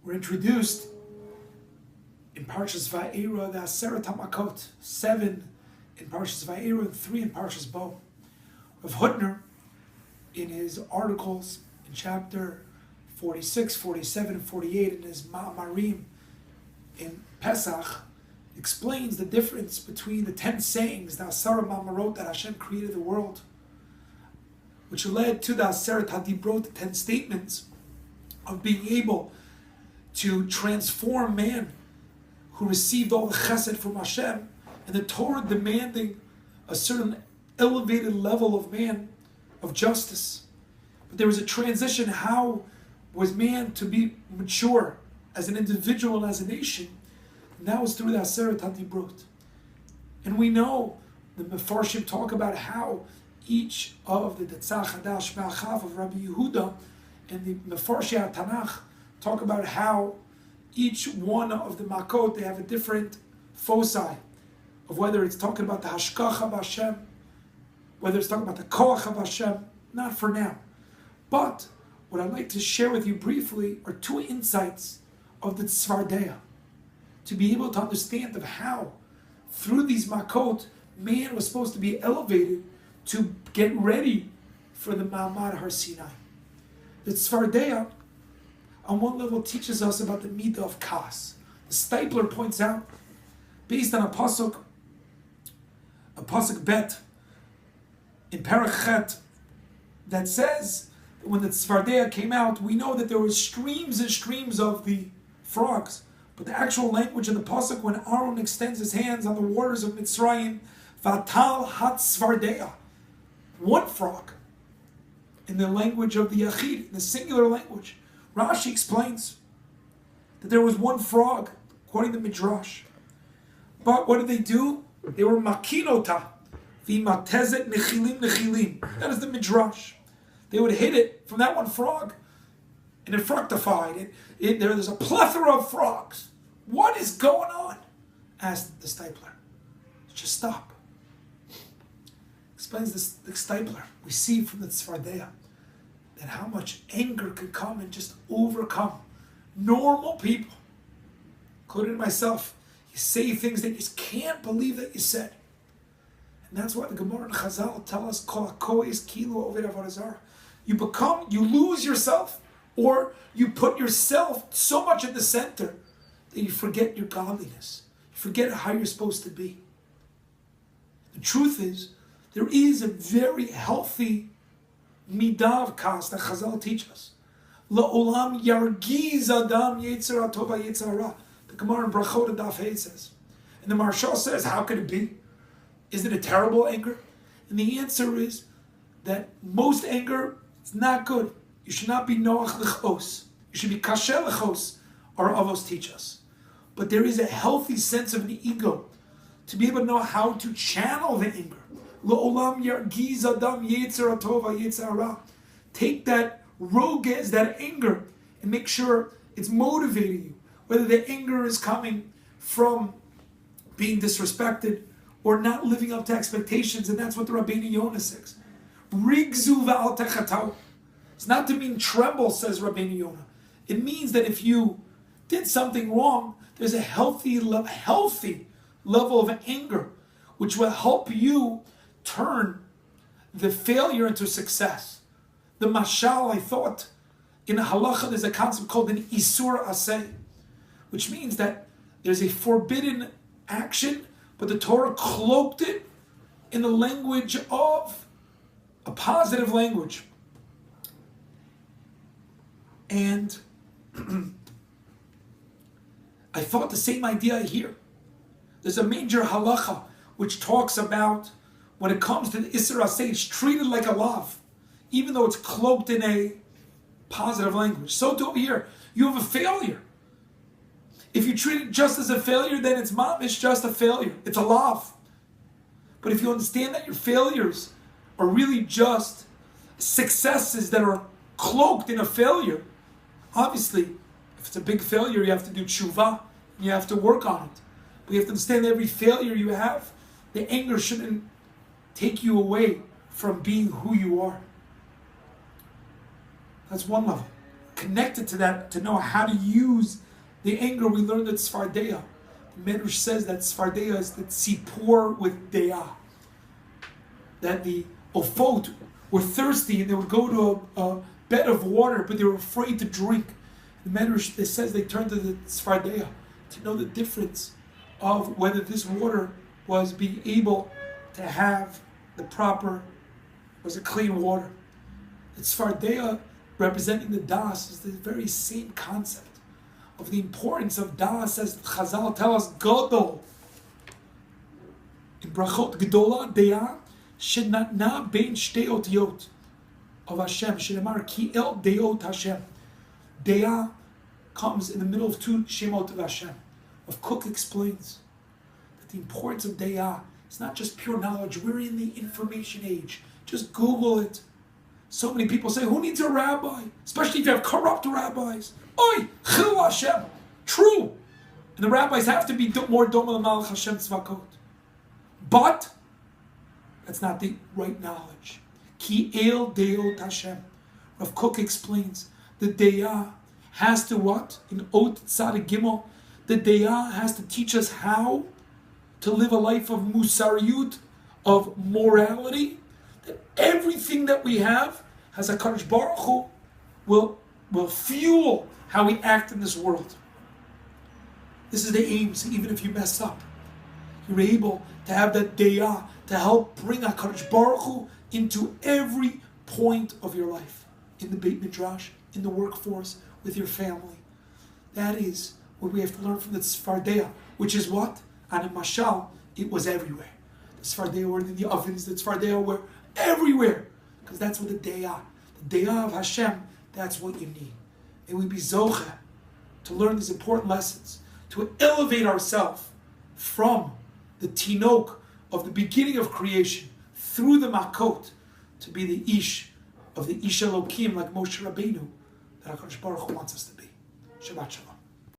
We're introduced in Parshas VaEyra, the Aseret HaMakot, 7 in Parshas VaEyra and 3 in Parshas Bo. Rav Hutner, in his articles in chapter 46, 47, and 48, in his Ma'amarim in Pesach, explains the difference between the 10 sayings, the Asara Ma'amarot, that Hashem created the world, which led to the Aseret HaDibrot, the 10 statements of being able to transform man who received all the chesed from Hashem, and the Torah demanding a certain elevated level of man, of justice. But there was a transition. How was man to be mature as an individual and as a nation? And that was through the Aseret HaDibrot. And we know the Mefarshim talk about how each of the Tetzach Hadash Me'achav of Rabbi Yehuda and the Mefarshei Tanakh talk about how each one of the Makot, they have a different foci of whether it's talking about the Hashkach of Hashem, whether it's talking about the Koach of Hashem. Not for now. But what I'd like to share with you briefly are 2 insights of the Tzvardeya, to be able to understand of how through these Makot, man was supposed to be elevated to get ready for the Ma'amad Har Sinai. The Tzvardeya, on one level, teaches us about the Midah of Kas. The Stipler points out, based on a pasuk bet in Parashat, that says that when the Tzvardeya came out, we know that there were streams and streams of the frogs. But the actual language in the pasuk, when Aaron extends his hands on the waters of Mitzrayim, Vatal hat Tzvardeya, one frog, in the language of the Yachid, in the singular language. Rashi explains that there was one frog, according to Midrash. But what did they do? They were makinota, v'matezet nechilim nechilim. That is the Midrash. They would hit it from that one frog, and it fructified. There's a plethora of frogs. What is going on? Asked the Stipler. Just stop. Explains the Stipler. We see from the Tzvardeya that how much anger can come and just overcome normal people, including myself. You say things that you just can't believe that you said. And that's why the Gemara and Chazal tell us, Kol hako is kilo oved avodah zarah. You lose yourself, or you put yourself so much at the center that you forget your godliness. You forget how you're supposed to be. The truth is, there is a very healthy midah of kas that Chazal teach us. La'olam yargiz adam yetzirah tova yetzirah. The Gemara in Brachot Daf Hey says. And the Maharshal says, how could it be? Is it a terrible anger? And the answer is that most anger is not good. You should not be noach l'chos. You should be kasher l'chos, our avos teach us. But there is a healthy sense of an ego to be able to know how to channel the anger. La'olam yargiz adam yetzirah tova yetzirah. Take that roges, that anger, and make sure it's motivating you. Whether the anger is coming from being disrespected or not living up to expectations, and that's what the Rabbeinu Yonah says. Rigzu v'al techatau. It's not to mean tremble, says Rabbeinu Yonah. It means that if you did something wrong, there's a healthy level of anger, which will help you turn the failure into success. The mashal, I thought, in halacha there's a concept called an isur aseh, which means that there's a forbidden action, but the Torah cloaked it in the language of a positive language. And I thought the same idea here. There's a major halacha which talks about when it comes to the Isser Aseh, it's treated like a lav, even though it's cloaked in a positive language. So too over here, you have a failure. If you treat it just as a failure, then it's mamish, just a failure. It's a lav. But if you understand that your failures are really just successes that are cloaked in a failure, obviously, if it's a big failure, you have to do tshuva, you have to work on it. But you have to understand that every failure you have, the anger shouldn't take you away from being who you are. That's one level. connected to that, to know how to use the anger, we learned that Tzfardeya. The Medrash says that Tzfardeya is the tzipor with deya. That the Ofot were thirsty and they would go to a bed of water, but they were afraid to drink. The Medrash, it says they turned to the Tzfardeya to know the difference of whether this water was being able to have the proper, was a clean water. The Tzfardeya, representing the Das, is the very same concept of the importance of Das, as Chazal tell us, Godol. In Brachot, Gedola Deya, Shenatna Bein Shtei Otiyot of Hashem, Shenemar Ki El Deot Hashem. Deya comes in the middle of two Shemot of Hashem. Of Cook explains that the importance of Deya is not just pure knowledge. We're in the information age. Just Google it. So many people say, who needs a rabbi? Especially if you have corrupt rabbis. Oi, Chil Hashem. True. And the rabbis have to be more Doma Malach Hashem Tzvakot. But that's not the right knowledge. Ki El Deot Hashem. Rav Kook explains the Deya has to what? In Ot Tzadik Gimel, the Deya has to teach us how to live a life of musariyut, of morality. That everything that we have has a Kadosh Baruch Hu will fuel how we act in this world. This is the aim. So even if you mess up, you're able to have that Deya to help bring a Kadosh Baruch Hu into every point of your life. In the Beit Midrash, in the workforce, with your family. That is what we have to learn from the Tzfardeya, which is what? And in Mashal, it was everywhere. The Tzfardeya were in the ovens, the Tzfardeya were everywhere. Because that's what the Deya of Hashem, that's what you need. May we be Zoche to learn these important lessons, to elevate ourselves from the Tinok of the beginning of creation through the Makot to be the Ish of the Ish Elokim like Moshe Rabbeinu that HaKadosh Baruch Hu wants us to be. Shabbat Shalom.